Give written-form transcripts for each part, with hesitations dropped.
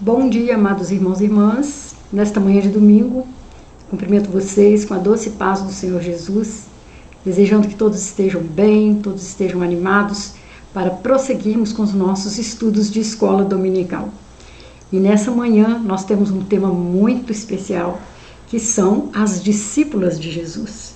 Bom dia, amados irmãos e irmãs. Nesta manhã de domingo, cumprimento vocês com a doce paz do Senhor Jesus, desejando que todos estejam bem, todos estejam animados para prosseguirmos com os nossos estudos de escola dominical. E nessa manhã nós temos um tema muito especial, que são as discípulas de Jesus.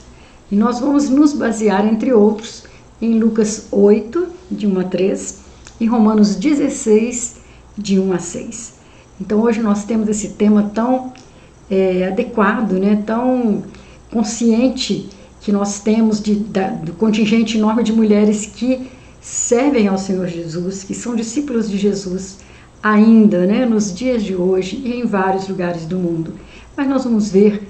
E nós vamos nos basear, entre outros, em Lucas 8, de 1 a 3, e Romanos 16, de 1 a 6. Então hoje nós temos esse tema tão adequado, tão consciente que nós temos do contingente enorme de mulheres que servem ao Senhor Jesus, que são discípulos de Jesus ainda, nos dias de hoje e em vários lugares do mundo. Mas nós vamos ver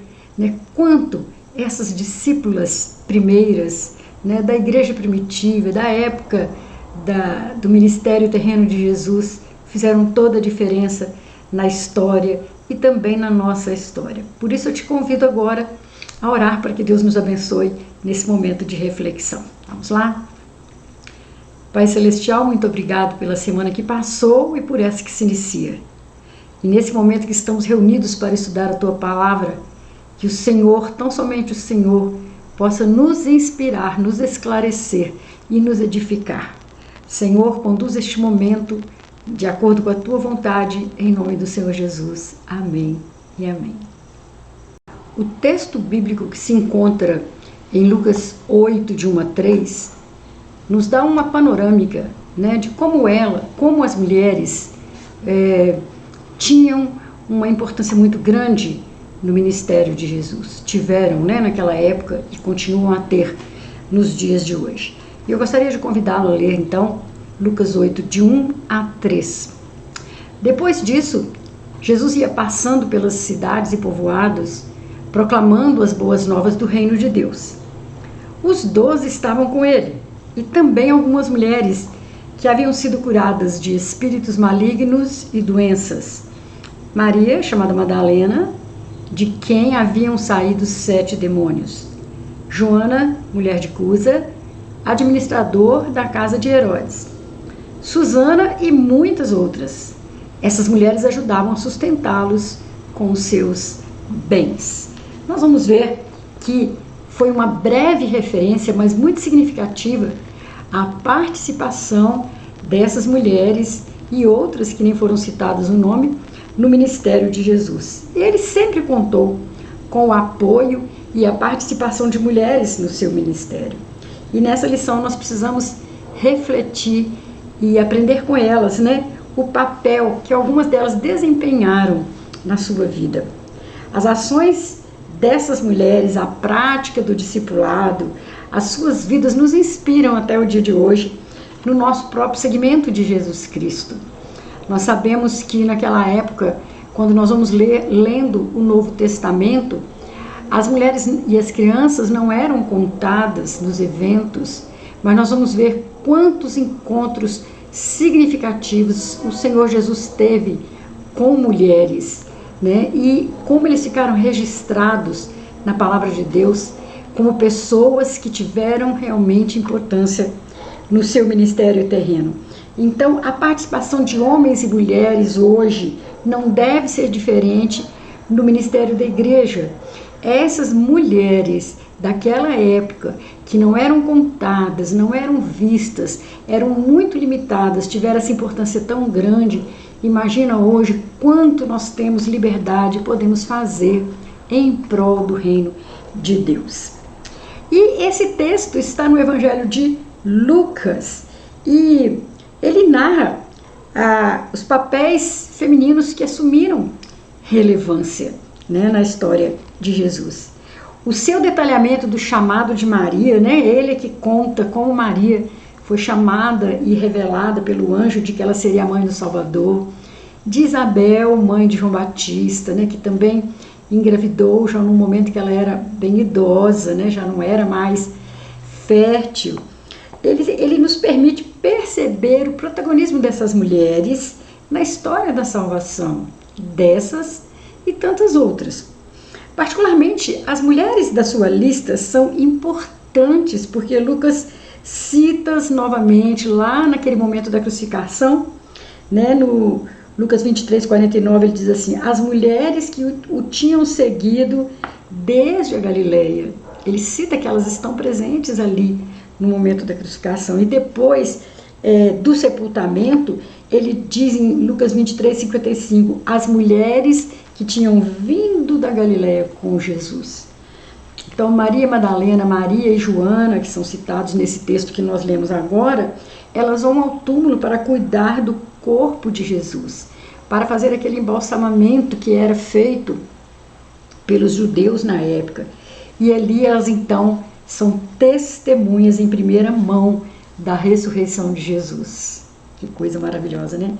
quanto essas discípulas primeiras, da igreja primitiva, da época do ministério terreno de Jesus, fizeram toda a diferença na história e também na nossa história. Por isso eu te convido agora a orar para que Deus nos abençoe nesse momento de reflexão. Vamos lá? Pai Celestial, muito obrigado pela semana que passou e por essa que se inicia. E nesse momento que estamos reunidos para estudar a Tua Palavra, que o Senhor, tão somente o Senhor, possa nos inspirar, nos esclarecer e nos edificar. Senhor, conduz este momento de acordo com a Tua vontade, em nome do Senhor Jesus. Amém e amém. O texto bíblico que se encontra em Lucas 8, de 1 a 3, nos dá uma panorâmica de como as mulheres tinham uma importância muito grande no ministério de Jesus. Tiveram naquela época e continuam a ter nos dias de hoje. E eu gostaria de convidá-lo a ler então Lucas 8, de 1 a 3. Depois disso, Jesus ia passando pelas cidades e povoados, proclamando as boas novas do reino de Deus. Os 12 estavam com ele, e também algumas mulheres que haviam sido curadas de espíritos malignos e doenças. Maria, chamada Madalena, de quem haviam saído 7 demônios. Joana, mulher de Cusa, administrador da casa de Herodes. Susana e muitas outras. Essas mulheres ajudavam a sustentá-los com os seus bens. Nós vamos ver que foi uma breve referência, mas muito significativa, a participação dessas mulheres e outras que nem foram citadas no nome, no ministério de Jesus. Ele sempre contou com o apoio e a participação de mulheres no seu ministério. E nessa lição nós precisamos refletir e aprender com elas, o papel que algumas delas desempenharam na sua vida. As ações dessas mulheres, a prática do discipulado, as suas vidas nos inspiram até o dia de hoje no nosso próprio segmento de Jesus Cristo. Nós sabemos que naquela época, quando nós vamos lendo o Novo Testamento, as mulheres e as crianças não eram contadas nos eventos, mas nós vamos ver quantos encontros significativos o Senhor Jesus teve com mulheres, e como eles ficaram registrados na palavra de Deus como pessoas que tiveram realmente importância no seu ministério terreno. Então, a participação de homens e mulheres hoje não deve ser diferente no ministério da igreja. Essas mulheres daquela época, que não eram contadas, não eram vistas, eram muito limitadas, tiveram essa importância tão grande. Imagina hoje quanto nós temos liberdade e podemos fazer em prol do reino de Deus. E esse texto está no Evangelho de Lucas e ele narra os papéis femininos que assumiram relevância na história de Jesus. O seu detalhamento do chamado de Maria, ele é que conta como Maria foi chamada e revelada pelo anjo de que ela seria a mãe do Salvador. De Isabel, mãe de João Batista, que também engravidou já no momento que ela era bem idosa, já não era mais fértil. Ele nos permite perceber o protagonismo dessas mulheres na história da salvação, dessas e tantas outras. Particularmente, as mulheres da sua lista são importantes, porque Lucas cita novamente lá naquele momento da crucificação, no Lucas 23, 49, ele diz assim: as mulheres que o tinham seguido desde a Galileia. Ele cita que elas estão presentes ali no momento da crucificação. E depois do sepultamento, ele diz em Lucas 23, 55, as mulheres que tinham vindo da Galileia com Jesus. Então, Maria Madalena, Maria e Joana, que são citados nesse texto que nós lemos agora, elas vão ao túmulo para cuidar do corpo de Jesus, para fazer aquele embalsamamento que era feito pelos judeus na época. E ali elas então são testemunhas em primeira mão da ressurreição de Jesus. Que coisa maravilhosa, né?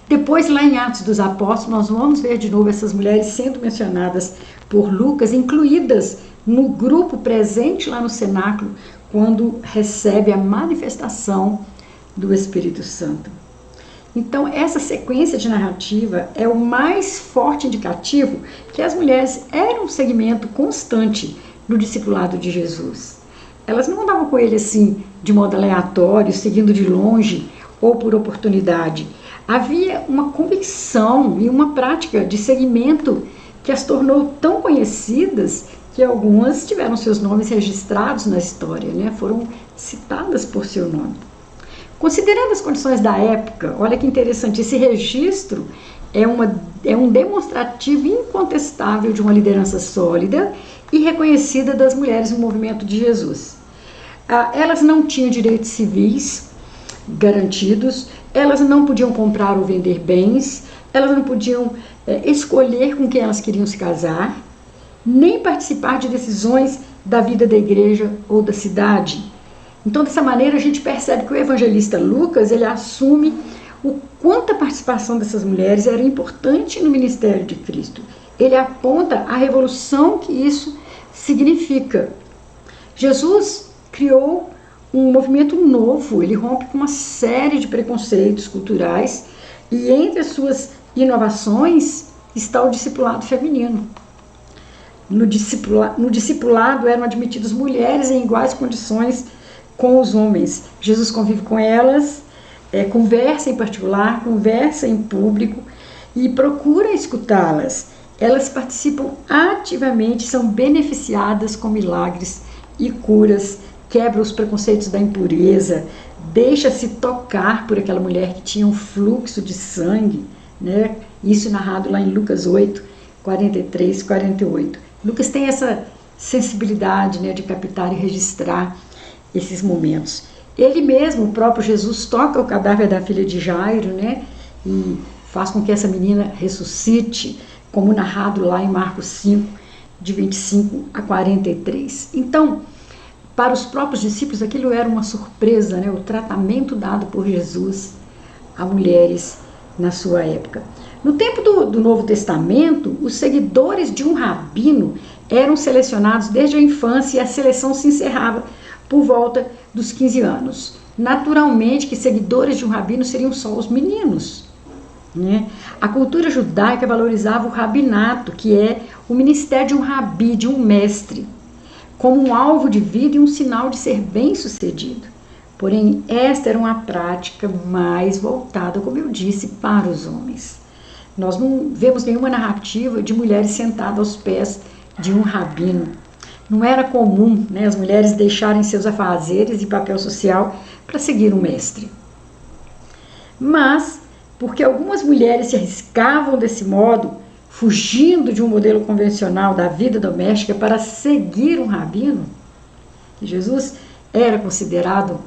Depois, lá em Atos dos Apóstolos, nós vamos ver de novo essas mulheres sendo mencionadas por Lucas, incluídas no grupo presente lá no cenáculo, quando recebe a manifestação do Espírito Santo. Então, essa sequência de narrativa é o mais forte indicativo que as mulheres eram um segmento constante no discipulado de Jesus. Elas não andavam com ele assim, de modo aleatório, seguindo de longe ou por oportunidade. Havia uma convicção e uma prática de seguimento que as tornou tão conhecidas que algumas tiveram seus nomes registrados na história, né? Foram citadas por seu nome. Considerando as condições da época, olha que interessante, esse registro é um demonstrativo incontestável de uma liderança sólida e reconhecida das mulheres no movimento de Jesus. Elas não tinham direitos civis garantidos, elas não podiam comprar ou vender bens, elas não podiam escolher com quem elas queriam se casar, nem participar de decisões da vida da igreja ou da cidade. Então, dessa maneira, a gente percebe que o evangelista Lucas, ele assume o quanto a participação dessas mulheres era importante no ministério de Cristo. Ele aponta a revolução que isso significa. Jesus criou um movimento novo, ele rompe com uma série de preconceitos culturais e entre as suas inovações está o discipulado feminino. No discipulado eram admitidas mulheres em iguais condições com os homens. Jesus convive com elas, conversa em particular, conversa em público e procura escutá-las. Elas participam ativamente, são beneficiadas com milagres e curas, quebra os preconceitos da impureza, deixa-se tocar por aquela mulher que tinha um fluxo de sangue, né? Isso narrado lá em Lucas 8, 43, 48. Lucas tem essa sensibilidade, né, de captar e registrar esses momentos. Ele mesmo, o próprio Jesus, toca o cadáver da filha de Jairo, né, e faz com que essa menina ressuscite, como narrado lá em Marcos 5, de 25 a 43. Então, para os próprios discípulos, aquilo era uma surpresa, né, o tratamento dado por Jesus a mulheres na sua época. No tempo do Novo Testamento, os seguidores de um rabino eram selecionados desde a infância e a seleção se encerrava por volta dos 15 anos. Naturalmente que seguidores de um rabino seriam só os meninos, né? A cultura judaica valorizava o rabinato, que é o ministério de um rabi, de um mestre, como um alvo de vida e um sinal de ser bem-sucedido. Porém, esta era uma prática mais voltada, como eu disse, para os homens. Nós não vemos nenhuma narrativa de mulheres sentadas aos pés de um rabino. Não era comum, né, as mulheres deixarem seus afazeres e papel social para seguir um mestre. Mas, porque algumas mulheres se arriscavam desse modo, fugindo de um modelo convencional da vida doméstica para seguir um rabino, e Jesus era considerado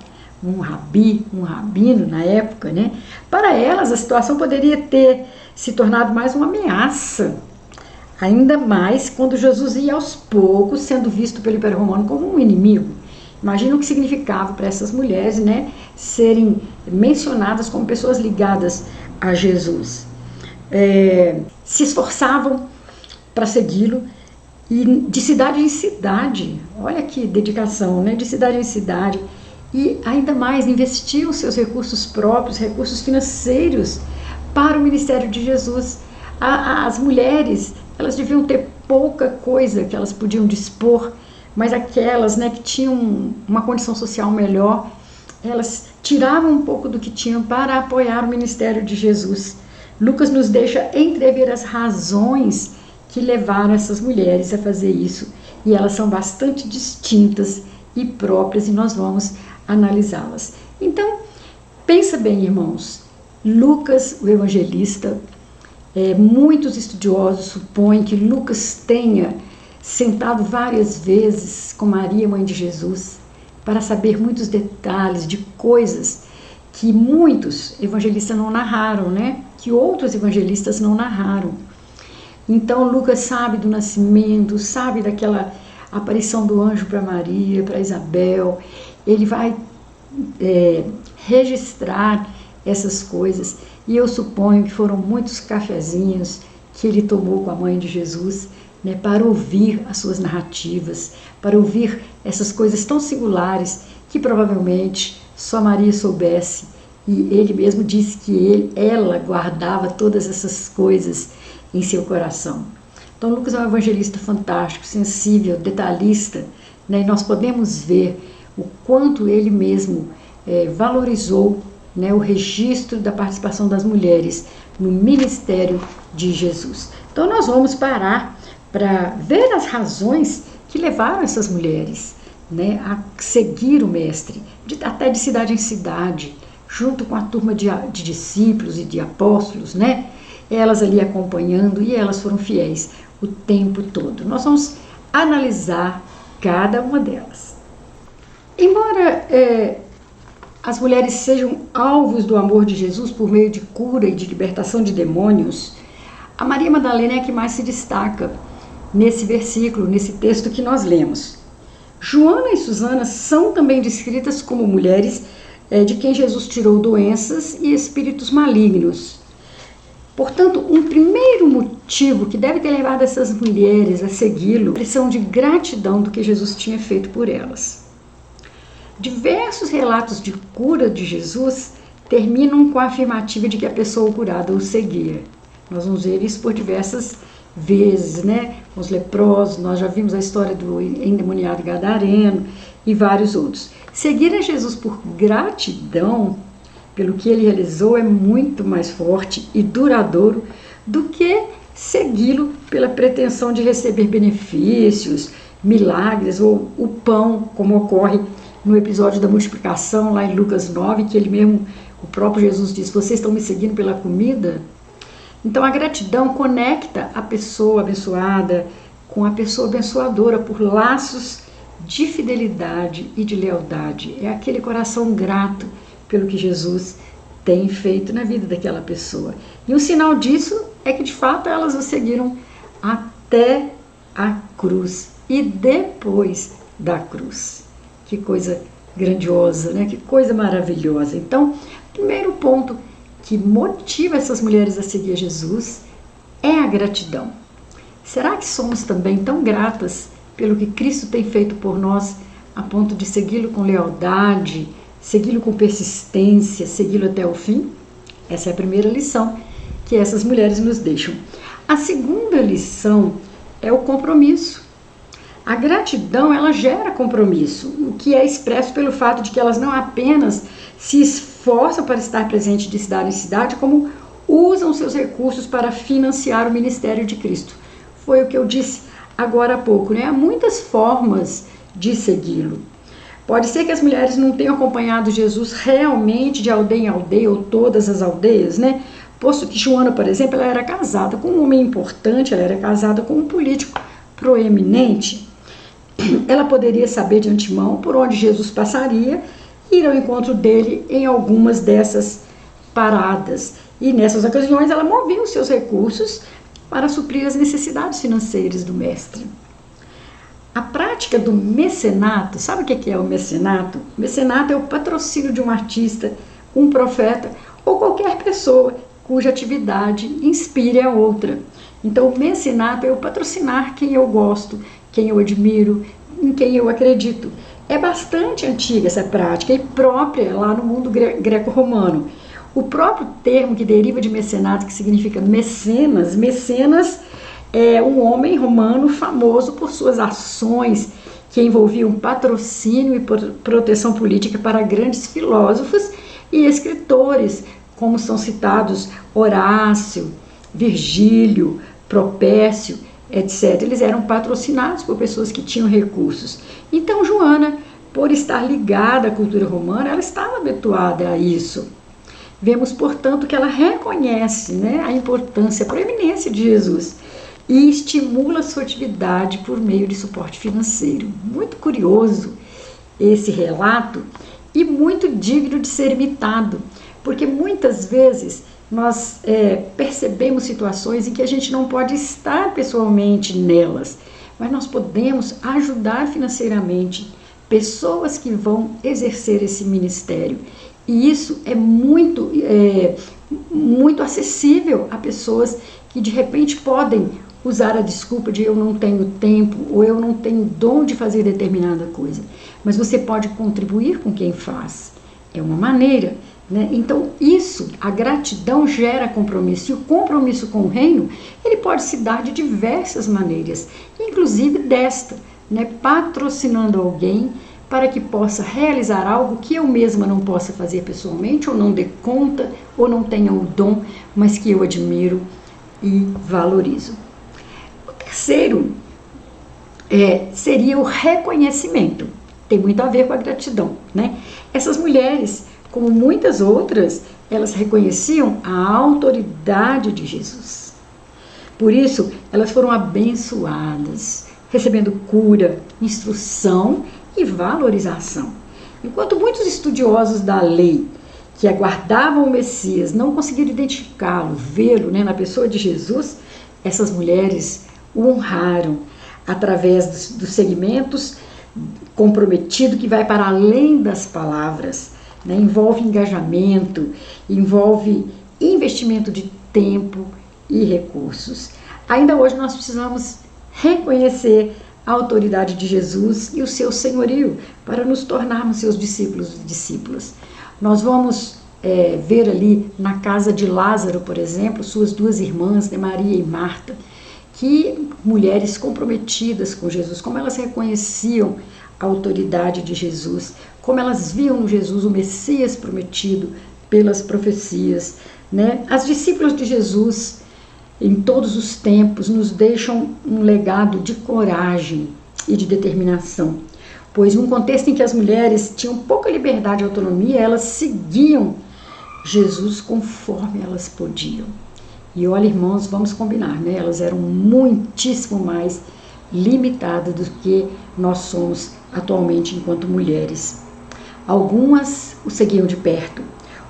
um rabi, um rabino na época, né? Para elas a situação poderia ter se tornado mais uma ameaça, ainda mais quando Jesus ia aos poucos sendo visto pelo Império Romano como um inimigo. Imagina o que significava para essas mulheres, né, serem mencionadas como pessoas ligadas a Jesus. Se esforçavam para segui-lo e de cidade em cidade, olha que dedicação, né, de cidade em cidade, e ainda mais investiam seus recursos próprios, recursos financeiros para o ministério de Jesus. As mulheres, elas deviam ter pouca coisa que elas podiam dispor, mas aquelas, né, que tinham uma condição social melhor, elas tiravam um pouco do que tinham para apoiar o ministério de Jesus. Lucas nos deixa entrever as razões que levaram essas mulheres a fazer isso, e elas são bastante distintas e próprias, e nós vamos analisá-las. Então, pensa bem, irmãos, Lucas, o evangelista, muitos estudiosos supõem que Lucas tenha sentado várias vezes com Maria, mãe de Jesus, para saber muitos detalhes de coisas que muitos evangelistas não narraram, né? Que outros evangelistas não narraram. Então, Lucas sabe do nascimento, sabe daquela aparição do anjo para Maria, para Isabel. Ele vai registrar essas coisas, e eu suponho que foram muitos cafezinhos que ele tomou com a mãe de Jesus, né, para ouvir as suas narrativas, para ouvir essas coisas tão singulares que provavelmente só Maria soubesse, e ele mesmo disse que ela guardava todas essas coisas em seu coração. Então Lucas é um evangelista fantástico, sensível, detalhista, né, e nós podemos ver o quanto ele mesmo valorizou, né, o registro da participação das mulheres no ministério de Jesus. Então nós vamos parar para ver as razões que levaram essas mulheres, né, a seguir o mestre, até de cidade em cidade, junto com a turma de discípulos e de apóstolos, né, elas ali acompanhando, e elas foram fiéis o tempo todo. Nós vamos analisar cada uma delas. Embora as mulheres sejam alvos do amor de Jesus por meio de cura e de libertação de demônios, a Maria Madalena é a que mais se destaca nesse versículo, nesse texto que nós lemos. Joana e Susana são também descritas como mulheres de quem Jesus tirou doenças e espíritos malignos. Portanto, um primeiro motivo que deve ter levado essas mulheres a segui-lo é a expressão de gratidão do que Jesus tinha feito por elas. Diversos relatos de cura de Jesus terminam com a afirmativa de que a pessoa curada o seguia. Nós vamos ver isso por diversas vezes, né? Com os leprosos, nós já vimos a história do endemoniado gadareno e vários outros. Seguir a Jesus por gratidão pelo que ele realizou é muito mais forte e duradouro do que segui-lo pela pretensão de receber benefícios, milagres ou o pão, como ocorre no episódio da multiplicação, lá em Lucas 9, que ele mesmo, o próprio Jesus diz: vocês estão me seguindo pela comida? Então a gratidão conecta a pessoa abençoada com a pessoa abençoadora por laços de fidelidade e de lealdade. É aquele coração grato pelo que Jesus tem feito na vida daquela pessoa. E o sinal disso é que de fato elas o seguiram até a cruz e depois da cruz. Que coisa grandiosa, né? Que coisa maravilhosa. Então, primeiro ponto que motiva essas mulheres a seguir Jesus é a gratidão. Será que somos também tão gratas pelo que Cristo tem feito por nós, a ponto de segui-lo com lealdade, segui-lo com persistência, segui-lo até o fim? Essa é a primeira lição que essas mulheres nos deixam. A segunda lição é o compromisso. A gratidão, ela gera compromisso, o que é expresso pelo fato de que elas não apenas se esforçam para estar presente de cidade em cidade, como usam seus recursos para financiar o ministério de Cristo. Foi o que eu disse agora há pouco, né? Há muitas formas de segui-lo. Pode ser que as mulheres não tenham acompanhado Jesus realmente de aldeia em aldeia, ou todas as aldeias, né? Posto que Joana, por exemplo, ela era casada com um homem importante, ela era casada com um político proeminente. Ela poderia saber de antemão por onde Jesus passaria e ir ao encontro dele em algumas dessas paradas. E nessas ocasiões ela movia os seus recursos para suprir as necessidades financeiras do mestre. A prática do mecenato, sabe o que é o mecenato? O mecenato é o patrocínio de um artista, um profeta ou qualquer pessoa cuja atividade inspire a outra. Então o mecenato é o patrocinar quem eu gosto, quem eu admiro, em quem eu acredito. É bastante antiga essa prática e própria lá no mundo greco-romano. O próprio termo que deriva de mecenato, que significa mecenas, mecenas é um homem romano famoso por suas ações que envolviam patrocínio e proteção política para grandes filósofos e escritores, como são citados Horácio, Virgílio, Propércio, etc. Eles eram patrocinados por pessoas que tinham recursos. Então Joana, por estar ligada à cultura romana, ela estava habituada a isso. Vemos, portanto, que ela reconhece, né, a importância, a proeminência de Jesus e estimula a sua atividade por meio de suporte financeiro. Muito curioso esse relato e muito digno de ser imitado, porque muitas vezes nós percebemos situações em que a gente não pode estar pessoalmente nelas, mas nós podemos ajudar financeiramente pessoas que vão exercer esse ministério. E isso é muito acessível a pessoas que de repente podem usar a desculpa de eu não tenho tempo ou eu não tenho dom de fazer determinada coisa. Mas você pode contribuir com quem faz. É uma maneira, né? Então isso, a gratidão gera compromisso. E o compromisso com o reino, ele pode se dar de diversas maneiras. Inclusive desta, né? Patrocinando alguém para que possa realizar algo que eu mesma não possa fazer pessoalmente, ou não dê conta, ou não tenha o dom, mas que eu admiro e valorizo. O terceiro seria o reconhecimento. Tem muito a ver com a gratidão, né? Essas mulheres, como muitas outras, elas reconheciam a autoridade de Jesus. Por isso, elas foram abençoadas, recebendo cura, instrução e valorização. Enquanto muitos estudiosos da lei que aguardavam o Messias não conseguiram identificá-lo, vê-lo, né, na pessoa de Jesus, essas mulheres o honraram através dos segmentos comprometido que vai para além das palavras, né? Envolve engajamento, envolve investimento de tempo e recursos. Ainda hoje nós precisamos reconhecer a autoridade de Jesus e o seu senhorio para nos tornarmos seus discípulos e discípulas. Nós vamos ver ali na casa de Lázaro, por exemplo, suas duas irmãs, né, Maria e Marta, que mulheres comprometidas com Jesus, como elas reconheciam a autoridade de Jesus, como elas viam no Jesus o Messias prometido pelas profecias, né? As discípulas de Jesus, em todos os tempos, nos deixam um legado de coragem e de determinação, pois num contexto em que as mulheres tinham pouca liberdade e autonomia, elas seguiam Jesus conforme elas podiam. E olha, irmãos, vamos combinar, né? Elas eram muitíssimo mais limitadas do que nós somos atualmente enquanto mulheres. Algumas o seguiam de perto,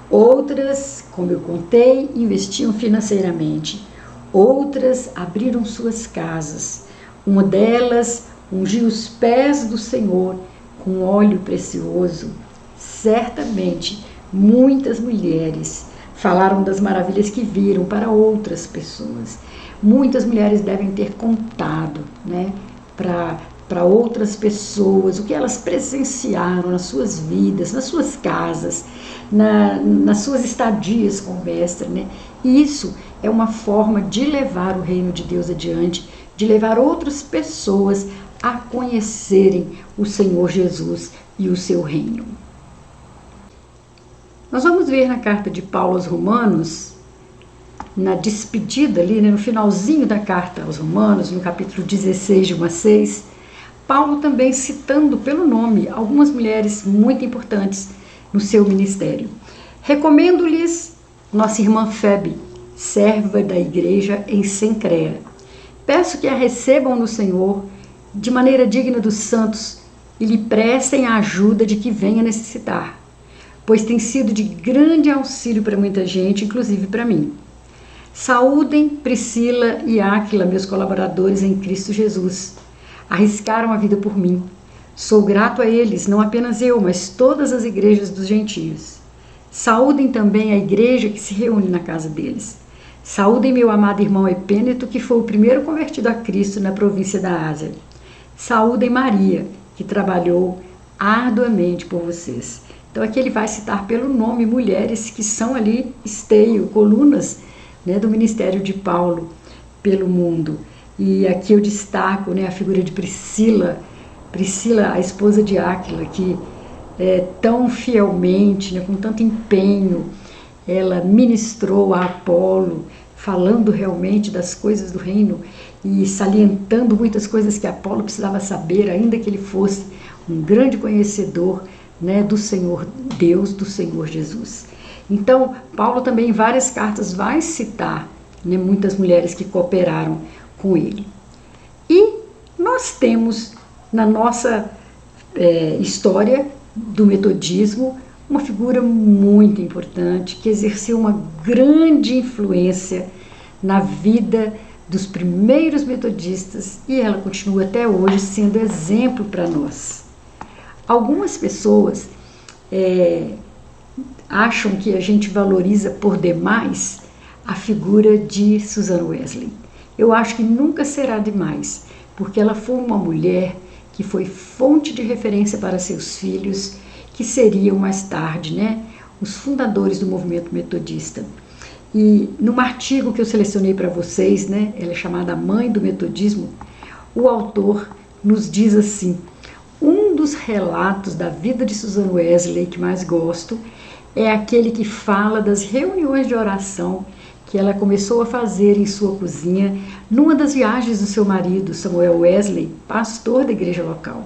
outras, como eu contei, investiam financeiramente, outras abriram suas casas. Uma delas ungiu os pés do Senhor com óleo precioso. Certamente, muitas mulheres falaram das maravilhas que viram para outras pessoas. Muitas mulheres devem ter contado, né, para outras pessoas o que elas presenciaram nas suas vidas, nas suas casas, nas suas estadias com o Mestre, né? E isso é uma forma de levar o reino de Deus adiante, de levar outras pessoas a conhecerem o Senhor Jesus e o seu reino. Nós vamos ver na carta de Paulo aos Romanos, na despedida ali, né, no finalzinho da carta aos Romanos, no capítulo 16, de 1 a 6, Paulo também citando pelo nome algumas mulheres muito importantes no seu ministério. Recomendo-lhes nossa irmã Febe, serva da igreja em Cencreia. Peço que a recebam no Senhor de maneira digna dos santos e lhe prestem a ajuda de que venha necessitar, pois tem sido de grande auxílio para muita gente, inclusive para mim. Saúdem Priscila e Áquila, meus colaboradores em Cristo Jesus. Arriscaram a vida por mim. Sou grato a eles, não apenas eu, mas todas as igrejas dos gentios. Saúdem também a igreja que se reúne na casa deles. Saúdem meu amado irmão Epêneto, que foi o primeiro convertido a Cristo na província da Ásia. Saúdem Maria, que trabalhou arduamente por vocês. Então aqui ele vai citar pelo nome mulheres que são ali esteio, colunas, né, do ministério de Paulo pelo mundo. E aqui eu destaco, né, a figura de Priscila, a esposa de Áquila, que tão fielmente, né, com tanto empenho ela ministrou a Apolo, falando realmente das coisas do reino e salientando muitas coisas que Apolo precisava saber, ainda que ele fosse um grande conhecedor, né, do Senhor Deus, do Senhor Jesus. Então, Paulo também em várias cartas vai citar, né, muitas mulheres que cooperaram com ele. E nós temos na nossa história do metodismo uma figura muito importante que exerceu uma grande influência na vida dos primeiros metodistas e ela continua até hoje sendo exemplo para nós. Algumas pessoas acham que a gente valoriza por demais a figura de Susan Wesley. Eu acho que nunca será demais, porque ela foi uma mulher que foi fonte de referência para seus filhos, que seriam mais tarde, né, os fundadores do movimento metodista. E num artigo que eu selecionei para vocês, né, ela é chamada Mãe do Metodismo, o autor nos diz assim: um dos relatos da vida de Susan Wesley que mais gosto é aquele que fala das reuniões de oração que ela começou a fazer em sua cozinha numa das viagens do seu marido, Samuel Wesley, pastor da igreja local.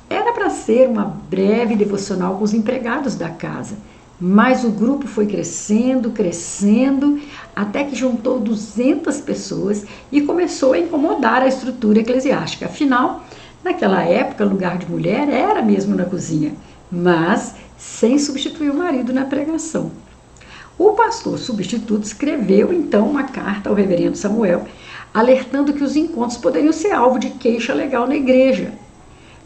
Era para ser uma breve devocional com os empregados da casa, mas o grupo foi crescendo, até que juntou 200 pessoas e começou a incomodar a estrutura eclesiástica. Afinal, naquela época, lugar de mulher era mesmo na cozinha, mas sem substituir o marido na pregação. O pastor substituto escreveu então uma carta ao reverendo Samuel, alertando que os encontros poderiam ser alvo de queixa legal na igreja.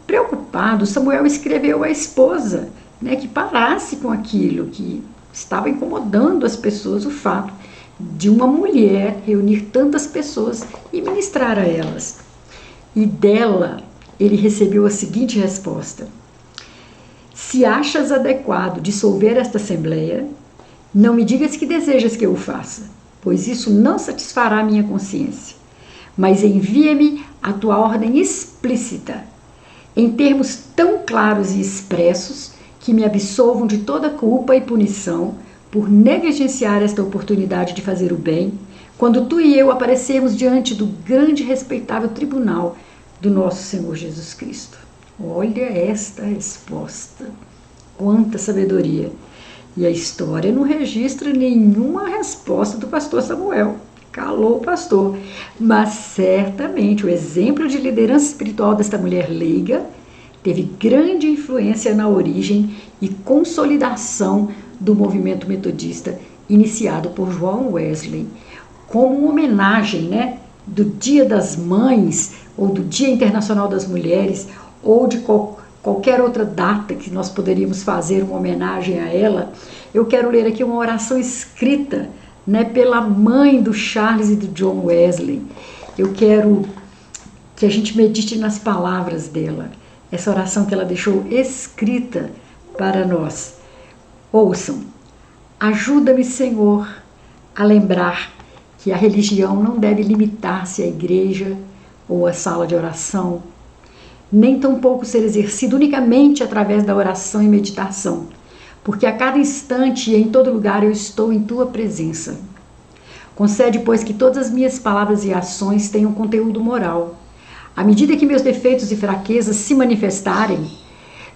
Preocupado, Samuel escreveu à esposa, né, que parasse com aquilo que estava incomodando as pessoas, o fato de uma mulher reunir tantas pessoas e ministrar a elas. E dela ele recebeu a seguinte resposta: se achas adequado dissolver esta assembleia, não me digas que desejas que eu o faça, pois isso não satisfará a minha consciência. Mas envia-me a tua ordem explícita, em termos tão claros e expressos que me absolvam de toda culpa e punição por negligenciar esta oportunidade de fazer o bem, quando tu e eu aparecemos diante do grande e respeitável tribunal do nosso Senhor Jesus Cristo. Olha esta resposta, quanta sabedoria! E a história não registra nenhuma resposta do pastor Samuel. Calou o pastor. Mas certamente o exemplo de liderança espiritual desta mulher leiga teve grande influência na origem e consolidação do movimento metodista iniciado por João Wesley. Como uma homenagem, né, do Dia das Mães, ou do Dia Internacional das Mulheres, ou de qualquer outra data que nós poderíamos fazer uma homenagem a ela, eu quero ler aqui uma oração escrita, né, pela mãe do Charles e do John Wesley. Eu quero que a gente medite nas palavras dela, essa oração que ela deixou escrita para nós. Ouçam: ajuda-me, Senhor, a lembrar que a religião não deve limitar-se à igreja ou à sala de oração, nem tampouco ser exercido unicamente através da oração e meditação, porque a cada instante e em todo lugar eu estou em tua presença. Concede, pois, que todas as minhas palavras e ações tenham conteúdo moral. À medida que meus defeitos e fraquezas se manifestarem,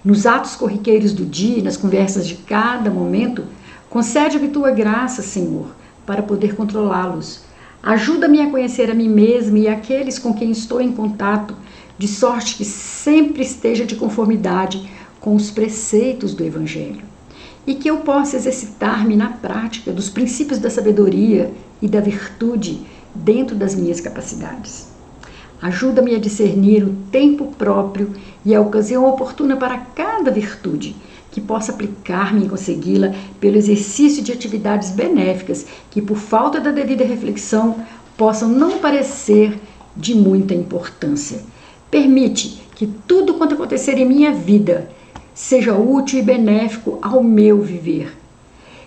nos atos corriqueiros do dia e nas conversas de cada momento, concede-me tua graça, Senhor, para poder controlá-los. Ajuda-me a conhecer a mim mesma e aqueles com quem estou em contato, de sorte que sempre esteja de conformidade com os preceitos do Evangelho, e que eu possa exercitar-me na prática dos princípios da sabedoria e da virtude dentro das minhas capacidades. Ajuda-me a discernir o tempo próprio e a ocasião oportuna para cada virtude, que possa aplicar-me em consegui-la pelo exercício de atividades benéficas que, por falta da devida reflexão, possam não parecer de muita importância. Permite que tudo quanto acontecer em minha vida seja útil e benéfico ao meu viver.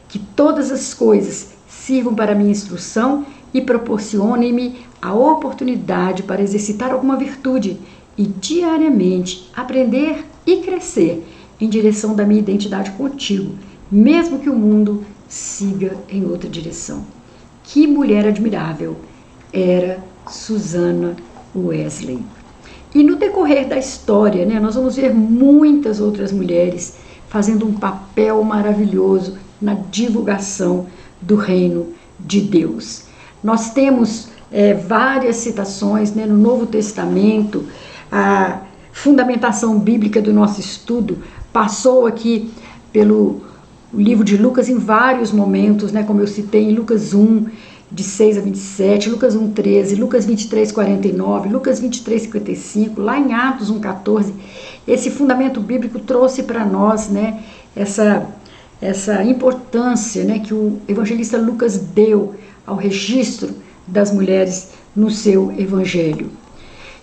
Que todas as coisas sirvam para minha instrução e proporcionem-me a oportunidade para exercitar alguma virtude e diariamente aprender e crescer em direção da minha identidade contigo, mesmo que o mundo siga em outra direção. Que mulher admirável era Susana Wesley. E no decorrer da história, né, nós vamos ver muitas outras mulheres fazendo um papel maravilhoso na divulgação do reino de Deus. Nós temos várias citações, né, no Novo Testamento. A fundamentação bíblica do nosso estudo passou aqui pelo livro de Lucas em vários momentos, né, como eu citei em Lucas 1, de 6 a 27, Lucas 1, 13, Lucas 23, 49, Lucas 23, 55, lá em Atos 1, 14. Esse fundamento bíblico trouxe para nós, né, essa importância, né, que o evangelista Lucas deu ao registro das mulheres no seu evangelho.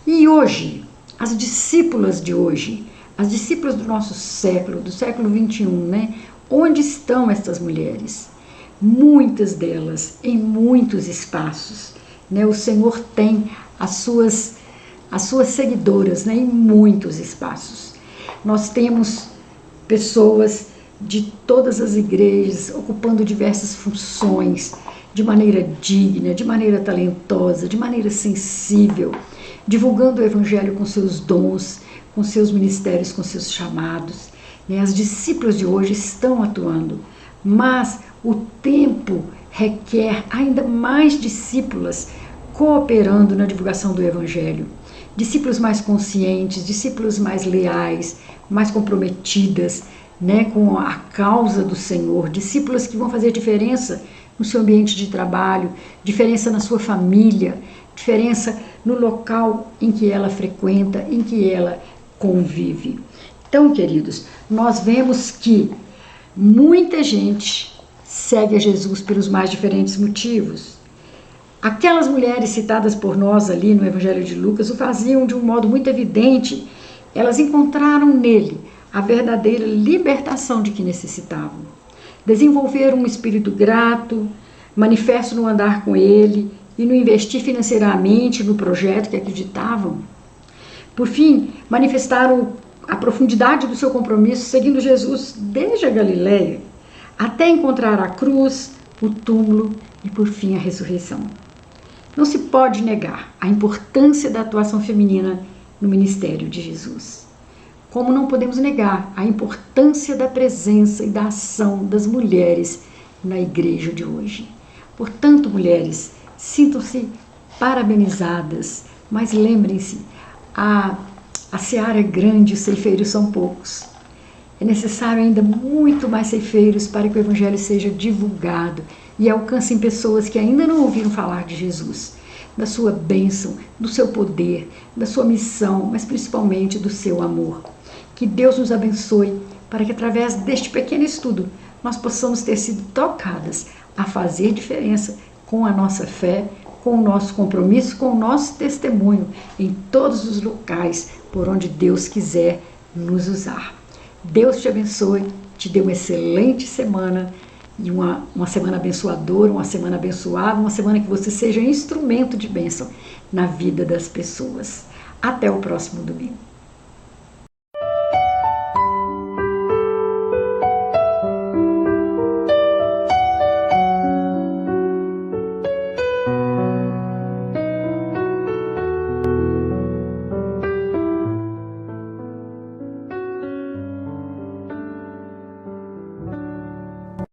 E hoje, as discípulas de hoje, as discípulas do nosso século, do século 21, né, onde estão estas mulheres? Muitas delas em muitos espaços, né? O Senhor tem as suas seguidoras, né, em muitos espaços. Nós temos pessoas de todas as igrejas ocupando diversas funções, de maneira digna, de maneira talentosa, de maneira sensível, divulgando o evangelho com seus dons, com seus ministérios, com seus chamados. Né? As discípulas de hoje estão atuando, mas o tempo requer ainda mais discípulas cooperando na divulgação do evangelho. Discípulos mais conscientes, discípulos mais leais, mais comprometidas, né, com a causa do Senhor, discípulas que vão fazer diferença no seu ambiente de trabalho, diferença na sua família, diferença no local em que ela frequenta, em que ela convive. Então, queridos, nós vemos que muita gente segue a Jesus pelos mais diferentes motivos. Aquelas mulheres citadas por nós ali no Evangelho de Lucas o faziam de um modo muito evidente. Elas encontraram nele a verdadeira libertação de que necessitavam. Desenvolveram um espírito grato, manifesto no andar com ele e no investir financeiramente no projeto que acreditavam. Por fim, manifestaram a profundidade do seu compromisso seguindo Jesus desde a Galileia até encontrar a cruz, o túmulo e, por fim, a ressurreição. Não se pode negar a importância da atuação feminina no ministério de Jesus. Como não podemos negar a importância da presença e da ação das mulheres na igreja de hoje. Portanto, mulheres, sintam-se parabenizadas, mas lembrem-se, a seara é grande, os ceifeiros são poucos. É necessário ainda muito mais ceifeiros para que o evangelho seja divulgado e alcancem pessoas que ainda não ouviram falar de Jesus, da sua bênção, do seu poder, da sua missão, mas principalmente do seu amor. Que Deus nos abençoe para que através deste pequeno estudo nós possamos ter sido tocadas a fazer diferença com a nossa fé, com o nosso compromisso, com o nosso testemunho em todos os locais por onde Deus quiser nos usar. Deus te abençoe, te dê uma excelente semana e uma semana abençoadora, uma semana abençoada, uma semana que você seja instrumento de bênção na vida das pessoas. Até o próximo domingo.